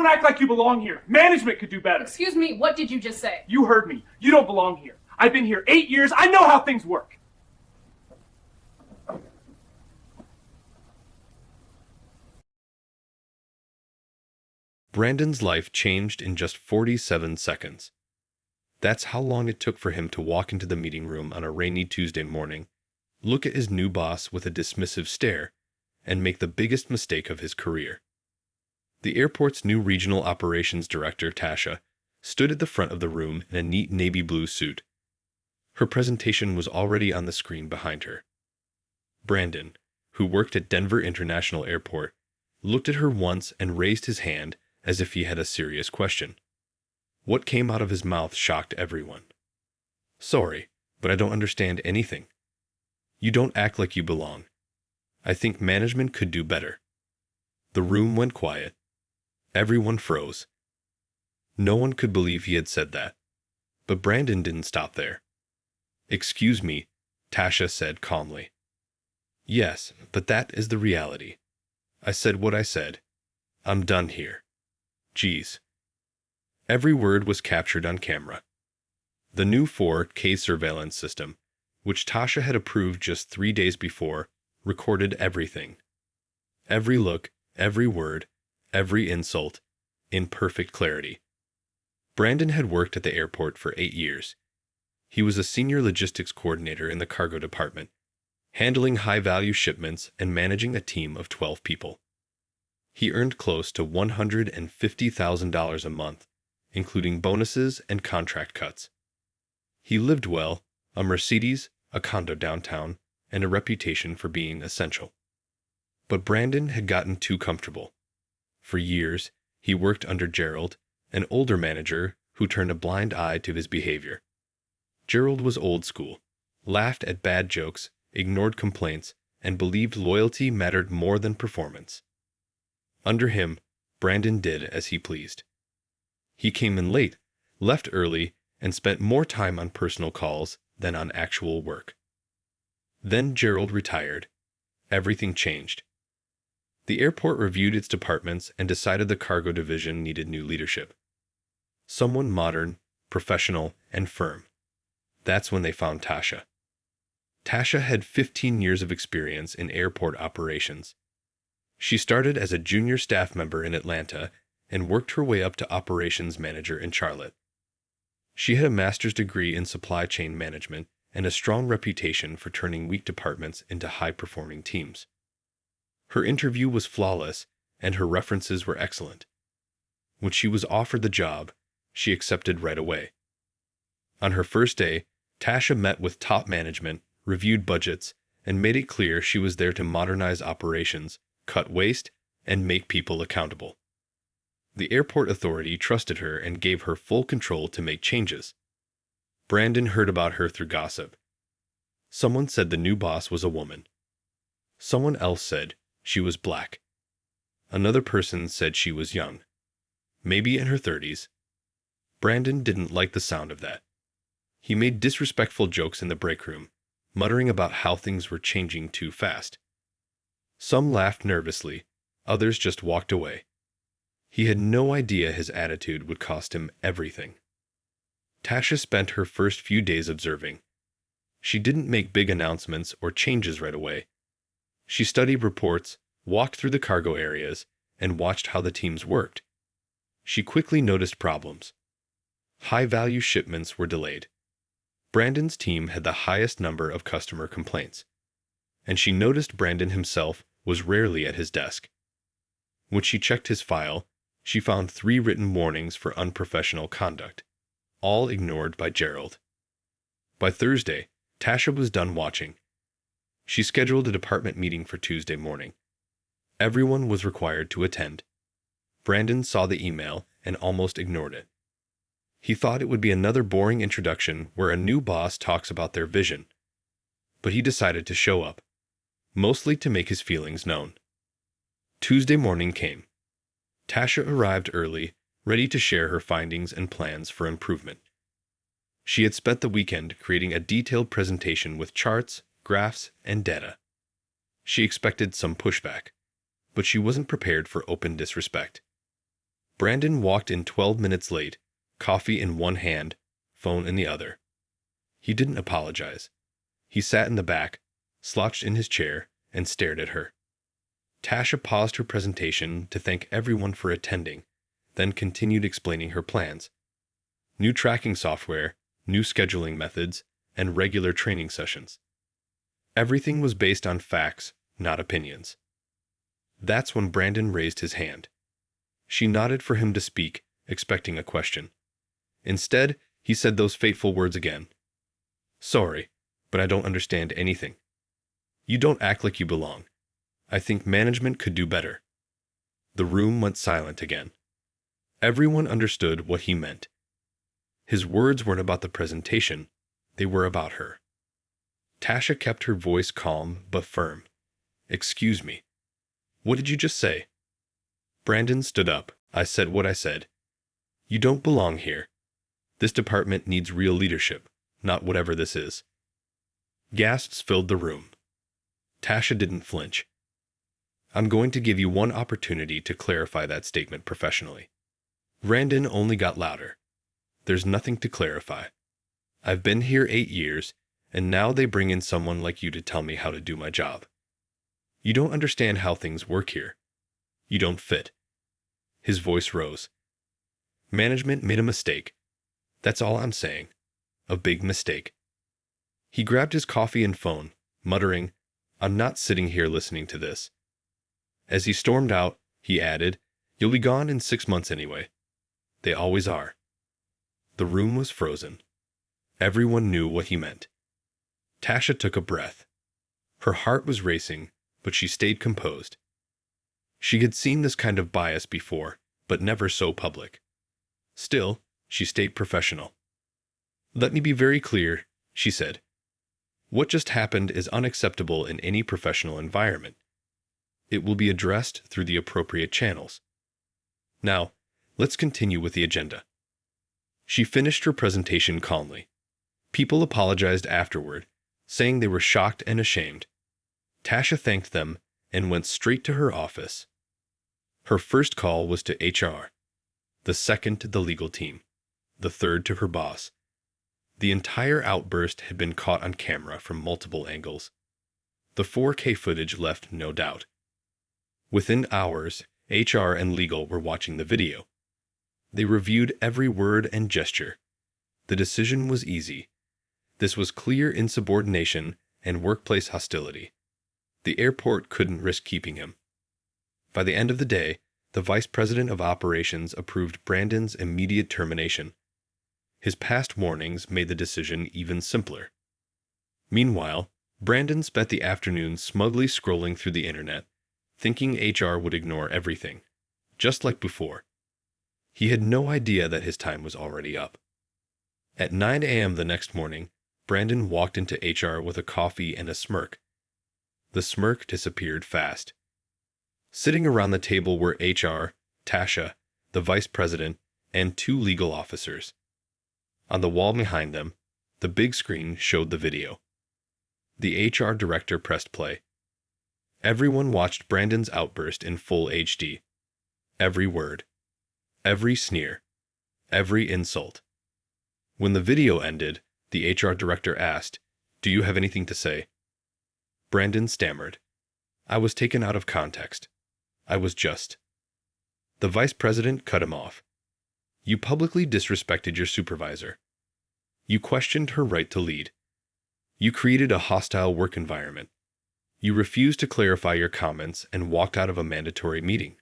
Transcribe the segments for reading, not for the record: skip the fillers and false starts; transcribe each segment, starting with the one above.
Don't act like you belong here. Management could do better. Excuse me, what did you just say? You heard me. You don't belong here. I've been here 8 years. I know how things work. Brandon's life changed in just 47 seconds. That's how long it took for him to walk into the meeting room on a rainy Tuesday morning, look at his new boss with a dismissive stare, and make the biggest mistake of his career. The airport's new regional operations director, Tasha, stood at the front of the room in a neat navy blue suit. Her presentation was already on the screen behind her. Brandon, who worked at Denver International Airport, looked at her once and raised his hand as if he had a serious question. What came out of his mouth shocked everyone. "Sorry, but I don't understand anything." "You don't act like you belong. I think management could do better." The room went quiet. Everyone froze. No one could believe he had said that. But Brandon didn't stop there. "Excuse me," Tasha said calmly. "Yes, but that is the reality. I said what I said. I'm done here. Geez." Every word was captured on camera. The new 4K surveillance system, which Tasha had approved just 3 days before, recorded everything. Every look, every word, every insult, in perfect clarity. Brandon had worked at the airport for 8 years. He was a senior logistics coordinator in the cargo department, handling high-value shipments and managing a team of 12 people. He earned close to $150,000 a month, including bonuses and contract cuts. He lived well, a Mercedes, a condo downtown, and a reputation for being essential. But Brandon had gotten too comfortable. For years, he worked under Gerald, an older manager who turned a blind eye to his behavior. Gerald was old school, laughed at bad jokes, ignored complaints, and believed loyalty mattered more than performance. Under him, Brandon did as he pleased. He came in late, left early, and spent more time on personal calls than on actual work. Then Gerald retired. Everything changed. The airport reviewed its departments and decided the cargo division needed new leadership. Someone modern, professional, and firm. That's when they found Tasha. Tasha had 15 years of experience in airport operations. She started as a junior staff member in Atlanta and worked her way up to operations manager in Charlotte. She had a master's degree in supply chain management and a strong reputation for turning weak departments into high-performing teams. Her interview was flawless, and her references were excellent. When she was offered the job, she accepted right away. On her first day, Tasha met with top management, reviewed budgets, and made it clear she was there to modernize operations, cut waste, and make people accountable. The airport authority trusted her and gave her full control to make changes. Brandon heard about her through gossip. Someone said the new boss was a woman. Someone else said she was black. Another person said she was young, maybe in her 30s. Brandon didn't like the sound of that. He made disrespectful jokes in the break room, muttering about how things were changing too fast. Some laughed nervously, others just walked away. He had no idea his attitude would cost him everything. Tasha spent her first few days observing. She didn't make big announcements or changes right away. She studied reports, walked through the cargo areas, and watched how the teams worked. She quickly noticed problems. High-value shipments were delayed. Brandon's team had the highest number of customer complaints, and she noticed Brandon himself was rarely at his desk. When she checked his file, she found 3 written warnings for unprofessional conduct, all ignored by Gerald. By Thursday, Tasha was done watching. She scheduled a department meeting for Tuesday morning. Everyone was required to attend. Brandon saw the email and almost ignored it. He thought it would be another boring introduction where a new boss talks about their vision. But he decided to show up, mostly to make his feelings known. Tuesday morning came. Tasha arrived early, ready to share her findings and plans for improvement. She had spent the weekend creating a detailed presentation with charts, graphs, and data. She expected some pushback, but she wasn't prepared for open disrespect. Brandon walked in 12 minutes late, coffee in one hand, phone in the other. He didn't apologize. He sat in the back, slouched in his chair, and stared at her. Tasha paused her presentation to thank everyone for attending, then continued explaining her plans. New tracking software, new scheduling methods, and regular training sessions. Everything was based on facts, not opinions. That's when Brandon raised his hand. She nodded for him to speak, expecting a question. Instead, he said those fateful words again. Sorry, but I don't understand anything. You don't act like you belong. I think management could do better. The room went silent again. Everyone understood what he meant. His words weren't about the presentation, they were about her. Tasha kept her voice calm but firm. Excuse me. What did you just say? Brandon stood up. I said what I said. You don't belong here. This department needs real leadership, not whatever this is. Gasps filled the room. Tasha didn't flinch. I'm going to give you one opportunity to clarify that statement professionally. Brandon only got louder. There's nothing to clarify. I've been here 8 years, and now they bring in someone like you to tell me how to do my job. You don't understand how things work here. You don't fit. His voice rose. Management made a mistake. That's all I'm saying. A big mistake. He grabbed his coffee and phone, muttering, I'm not sitting here listening to this. As he stormed out, he added, You'll be gone in 6 months anyway. They always are. The room was frozen. Everyone knew what he meant. Tasha took a breath. Her heart was racing, but she stayed composed. She had seen this kind of bias before, but never so public. Still, she stayed professional. Let me be very clear, she said. What just happened is unacceptable in any professional environment. It will be addressed through the appropriate channels. Now, let's continue with the agenda. She finished her presentation calmly. People apologized afterward, saying they were shocked and ashamed. Tasha thanked them and went straight to her office. Her first call was to HR, the second to the legal team, the third to her boss. The entire outburst had been caught on camera from multiple angles. The 4K footage left no doubt. Within hours, HR and legal were watching the video. They reviewed every word and gesture. The decision was easy. This was clear insubordination and workplace hostility. The airport couldn't risk keeping him. By the end of the day, the vice president of operations approved Brandon's immediate termination. His past warnings made the decision even simpler. Meanwhile, Brandon spent the afternoon smugly scrolling through the internet, thinking HR would ignore everything, just like before. He had no idea that his time was already up. At 9 a.m. the next morning, Brandon walked into HR with a coffee and a smirk. The smirk disappeared fast. Sitting around the table were HR, Tasha, the vice president, and 2 legal officers. On the wall behind them, the big screen showed the video. The HR director pressed play. Everyone watched Brandon's outburst in full HD. Every word. Every sneer. Every insult. When the video ended, the HR director asked, "Do you have anything to say?" Brandon stammered. "I was taken out of context. I was just..." The vice president cut him off. "You publicly disrespected your supervisor. You questioned her right to lead. You created a hostile work environment. You refused to clarify your comments and walked out of a mandatory meeting."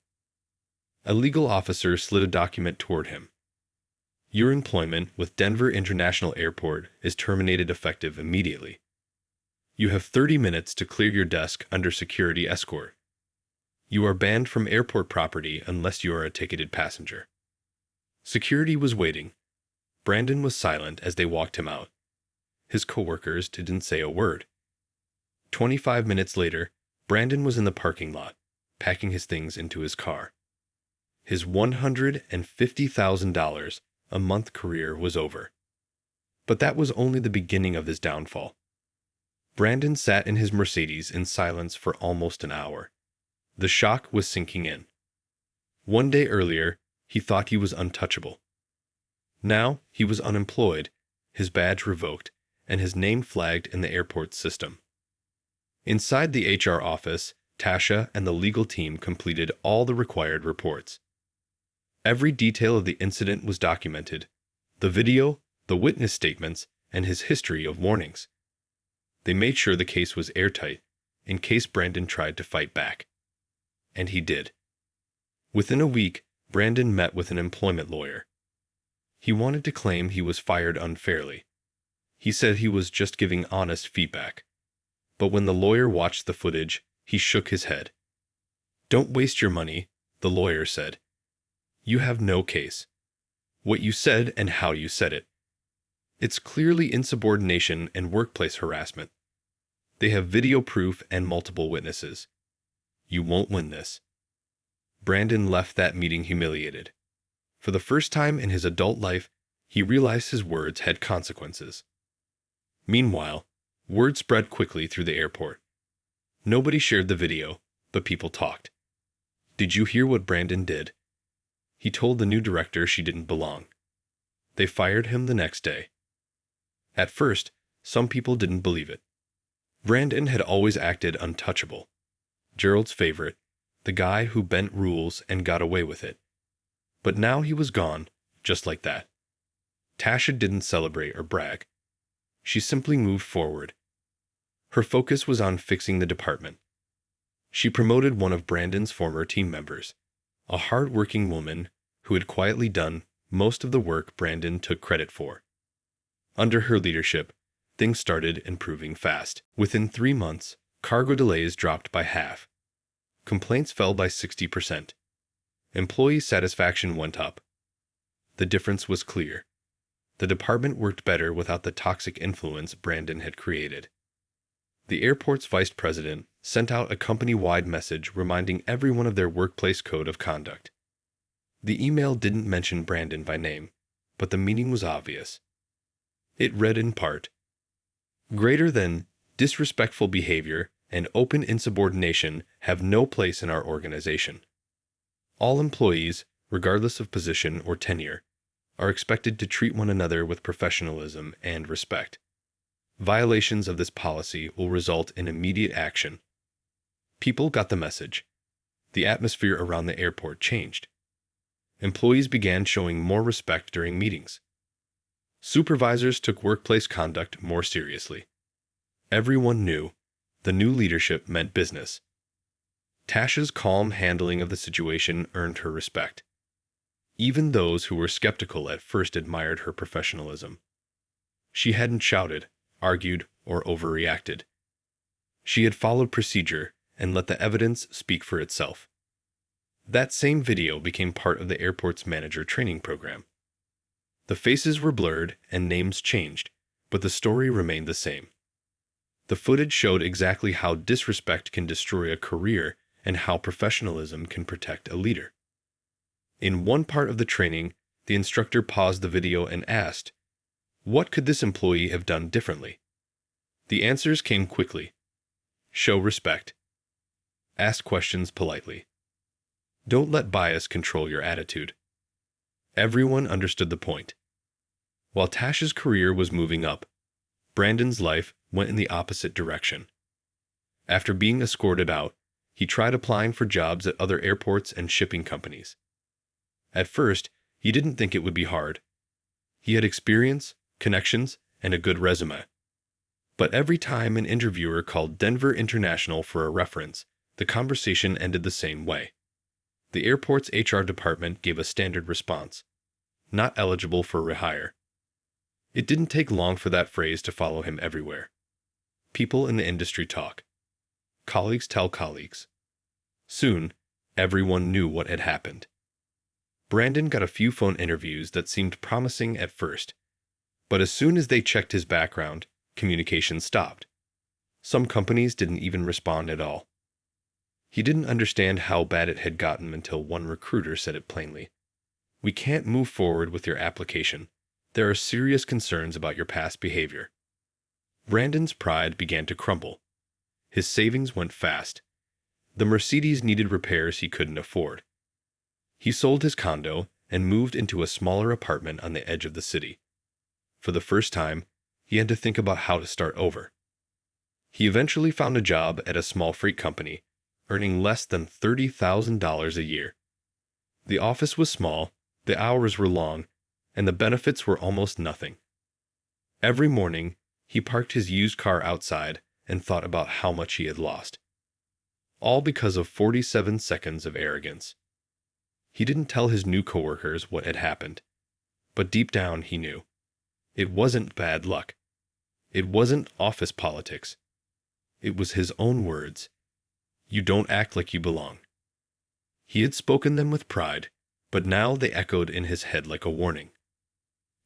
A legal officer slid a document toward him. "Your employment with Denver International Airport is terminated effective immediately. You have 30 minutes to clear your desk under security escort. You are banned from airport property unless you are a ticketed passenger." Security was waiting. Brandon was silent as they walked him out. His coworkers didn't say a word. 25 minutes later, Brandon was in the parking lot, packing his things into his car. His $150,000 a month career was over. But that was only the beginning of his downfall. Brandon sat in his Mercedes in silence for almost an hour. The shock was sinking in. One day earlier, He thought he was untouchable. Now he was unemployed, his badge revoked, and his name flagged in the airport system. Inside the HR office, Tasha and the legal team completed all the required reports. Every detail of the incident was documented: the video, the witness statements, and his history of warnings. They made sure the case was airtight, in case Brandon tried to fight back. And he did. Within a week, Brandon met with an employment lawyer. He wanted to claim he was fired unfairly. He said he was just giving honest feedback. But when the lawyer watched the footage, he shook his head. "Don't waste your money," the lawyer said. "You have no case. What you said and how you said it. It's clearly insubordination and workplace harassment. They have video proof and multiple witnesses. You won't win this." Brandon left that meeting humiliated. For the first time in his adult life, he realized his words had consequences. Meanwhile, word spread quickly through the airport. Nobody shared the video, but people talked. "Did you hear what Brandon did? He told the new director she didn't belong." They fired him the next day. At first, some people didn't believe it. Brandon had always acted untouchable. Gerald's favorite, the guy who bent rules and got away with it. But now he was gone, just like that. Tasha didn't celebrate or brag. She simply moved forward. Her focus was on fixing the department. She promoted one of Brandon's former team members, a hard-working woman who had quietly done most of the work Brandon took credit for. Under her leadership, things started improving fast. Within 3 months, cargo delays dropped by half. Complaints fell by 60%. Employee satisfaction went up. The difference was clear. The department worked better without the toxic influence Brandon had created. The airport's vice president sent out a company-wide message reminding everyone of their workplace code of conduct. The email didn't mention Brandon by name, but the meaning was obvious. It read in part, "Greater than disrespectful behavior and open insubordination have no place in our organization. All employees, regardless of position or tenure, are expected to treat one another with professionalism and respect. Violations of this policy will result in immediate action." People got the message. The atmosphere around the airport changed. Employees began showing more respect during meetings. Supervisors took workplace conduct more seriously. Everyone knew the new leadership meant business. Tasha's calm handling of the situation earned her respect. Even those who were skeptical at first admired her professionalism. She hadn't shouted, argued, or overreacted. She had followed procedure and let the evidence speak for itself. That same video became part of the airport's manager training program. The faces were blurred and names changed, but the story remained the same. The footage showed exactly how disrespect can destroy a career and how professionalism can protect a leader. In one part of the training, the instructor paused the video and asked, "What could this employee have done differently?" The answers came quickly. Show respect. Ask questions politely. Don't let bias control your attitude. Everyone understood the point. While Tasha's career was moving up, Brandon's life went in the opposite direction. After being escorted out, he tried applying for jobs at other airports and shipping companies. At first, he didn't think it would be hard. He had experience, connections, and a good resume. But every time an interviewer called Denver International for a reference, the conversation ended the same way. The airport's HR department gave a standard response: "Not eligible for rehire." It didn't take long for that phrase to follow him everywhere. People in the industry talk. Colleagues tell colleagues. Soon, everyone knew what had happened. Brandon got a few phone interviews that seemed promising at first, but as soon as they checked his background, communication stopped. Some companies didn't even respond at all. He didn't understand how bad it had gotten until one recruiter said it plainly. "We can't move forward with your application. There are serious concerns about your past behavior." Brandon's pride began to crumble. His savings went fast. The Mercedes needed repairs he couldn't afford. He sold his condo and moved into a smaller apartment on the edge of the city. For the first time, he had to think about how to start over. He eventually found a job at a small freight company, earning less than $30,000 a year. The office was small, the hours were long, and the benefits were almost nothing. Every morning, he parked his used car outside and thought about how much he had lost. All because of 47 seconds of arrogance. He didn't tell his new coworkers what had happened, but deep down he knew. It wasn't bad luck. It wasn't office politics. It was his own words. You don't act like you belong. He had spoken them with pride, but now they echoed in his head like a warning.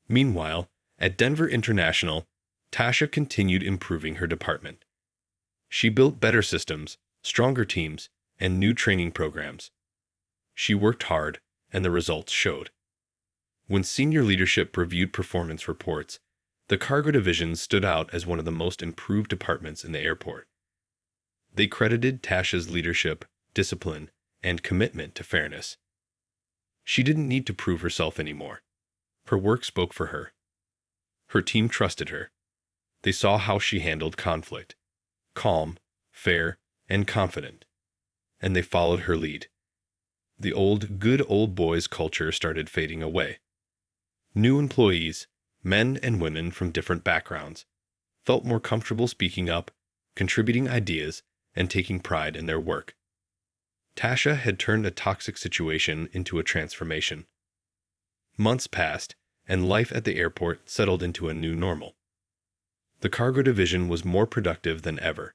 Meanwhile, at Denver International, Tasha continued improving her department. She built better systems, stronger teams, and new training programs. She worked hard, and the results showed. When senior leadership reviewed performance reports, the cargo division stood out as one of the most improved departments in the airport. They credited Tasha's leadership, discipline, and commitment to fairness. She didn't need to prove herself anymore. Her work spoke for her. Her team trusted her. They saw how she handled conflict. Calm, fair, and confident. And they followed her lead. The good old boys culture started fading away. New employees, men and women from different backgrounds, felt more comfortable speaking up, contributing ideas, and taking pride in their work. Tasha had turned a toxic situation into a transformation. Months passed, and life at the airport settled into a new normal. The cargo division was more productive than ever.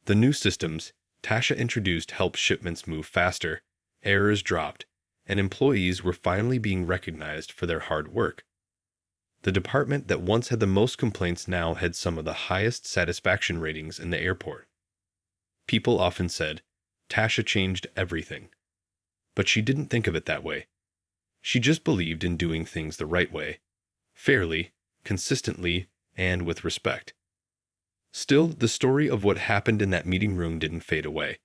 The new systems Tasha introduced helped shipments move faster, errors dropped, and employees were finally being recognized for their hard work. The department that once had the most complaints now had some of the highest satisfaction ratings in the airport. People often said, Tasha changed everything. But she didn't think of it that way. She just believed in doing things the right way, fairly, consistently, and with respect. Still, the story of what happened in that meeting room didn't fade away.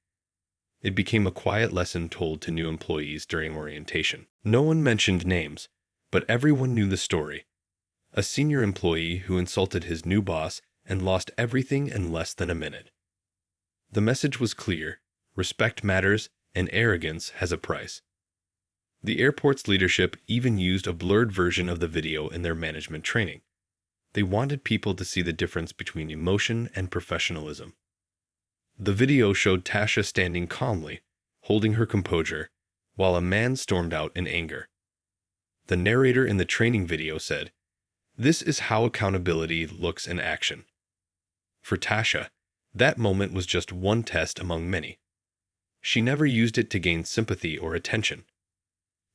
It became a quiet lesson told to new employees during orientation. No one mentioned names, but everyone knew the story. A senior employee who insulted his new boss and lost everything in less than a minute. The message was clear: respect matters, and arrogance has a price. The airport's leadership even used a blurred version of the video in their management training. They wanted people to see the difference between emotion and professionalism. The video showed Tasha standing calmly, holding her composure, while a man stormed out in anger. The narrator in the training video said, "This is how accountability looks in action." For Tasha, that moment was just one test among many. She never used it to gain sympathy or attention.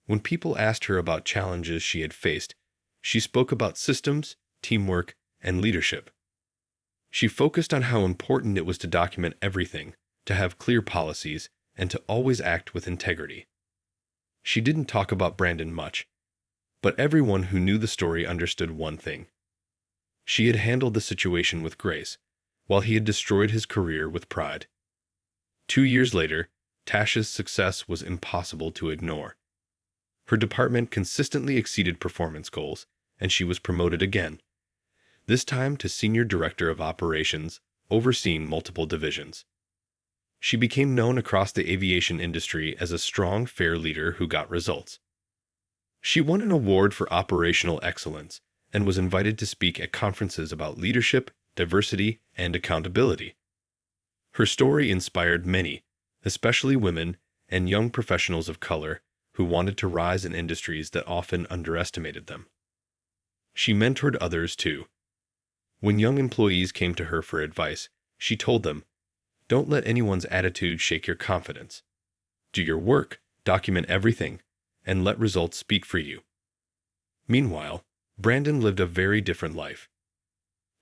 When people asked her about challenges she had faced, she spoke about systems, teamwork, and leadership. She focused on how important it was to document everything, to have clear policies, and to always act with integrity. She didn't talk about Brandon much, but everyone who knew the story understood one thing. She had handled the situation with grace, while he had destroyed his career with pride. 2 years later, Tasha's success was impossible to ignore. Her department consistently exceeded performance goals, and she was promoted again, this time to Senior Director of Operations, overseeing multiple divisions. She became known across the aviation industry as a strong, fair leader who got results. She won an award for operational excellence and was invited to speak at conferences about leadership, diversity, and accountability. Her story inspired many, especially women and young professionals of color who wanted to rise in industries that often underestimated them. She mentored others too. When young employees came to her for advice, she told them, "Don't let anyone's attitude shake your confidence. Do your work, document everything, and let results speak for you." Meanwhile, Brandon lived a very different life.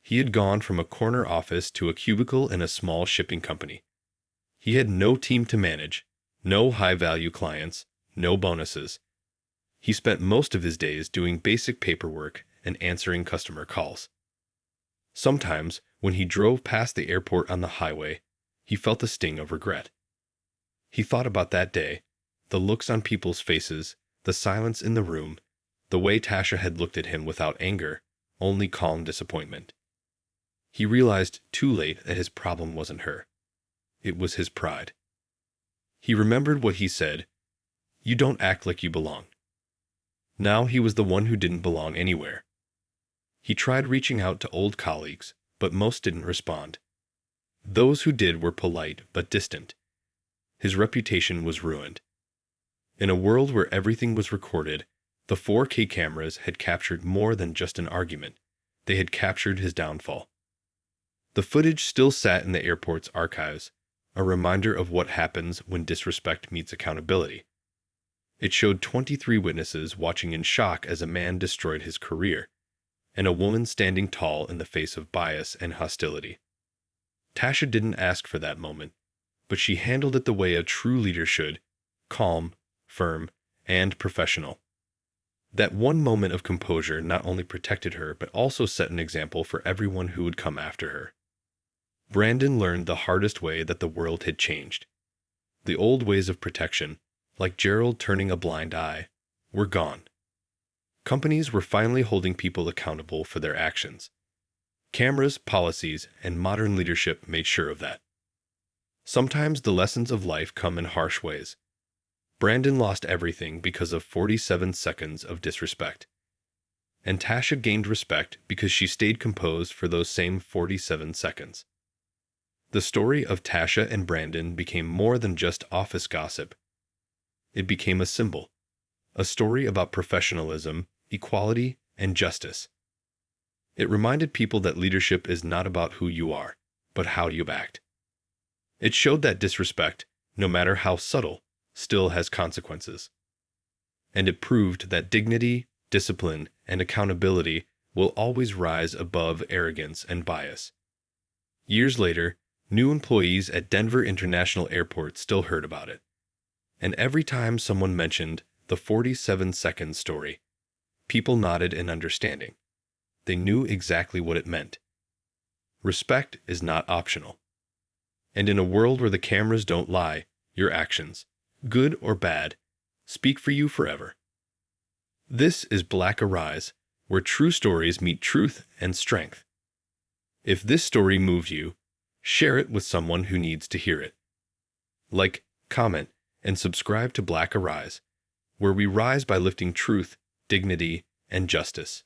He had gone from a corner office to a cubicle in a small shipping company. He had no team to manage, no high-value clients, no bonuses. He spent most of his days doing basic paperwork and answering customer calls. Sometimes, when he drove past the airport on the highway, he felt a sting of regret. He thought about that day, the looks on people's faces, The silence in the room, the way Tasha had looked at him without anger, only calm disappointment. He realized too late that his problem wasn't her. It was his pride. He remembered what he said, "You don't act like you belong." Now he was the one who didn't belong anywhere. He tried reaching out to old colleagues, but most didn't respond. Those who did were polite but distant. His reputation was ruined. In a world where everything was recorded, the 4K cameras had captured more than just an argument. They had captured his downfall. The footage still sat in the airport's archives, a reminder of what happens when disrespect meets accountability. It showed 23 witnesses watching in shock as a man destroyed his career, and a woman standing tall in the face of bias and hostility. Tasha didn't ask for that moment, but she handled it the way a true leader should: calm, firm, and professional. That one moment of composure not only protected her but also set an example for everyone who would come after her. Brandon learned the hardest way that the world had changed. The old ways of protection, like Gerald turning a blind eye, were gone. Companies were finally holding people accountable for their actions. Cameras, policies, and modern leadership made sure of that. Sometimes the lessons of life come in harsh ways. Brandon lost everything because of 47 seconds of disrespect. And Tasha gained respect because she stayed composed for those same 47 seconds. The story of Tasha and Brandon became more than just office gossip. It became a symbol, a story about professionalism, equality, and justice. It reminded people that leadership is not about who you are, but how you act. It showed that disrespect, no matter how subtle, still has consequences. And it proved that dignity, discipline, and accountability will always rise above arrogance and bias. Years later, new employees at Denver International Airport still heard about it. And every time someone mentioned the 47-second story, people nodded in understanding. They knew exactly what it meant. Respect is not optional. And in a world where the cameras don't lie, your actions, good or bad, speak for you forever. This is Black Arise, where true stories meet truth and strength. If this story moved you, share it with someone who needs to hear it. Like, comment, and subscribe to Black Arise, where we rise by lifting truth, dignity, and justice.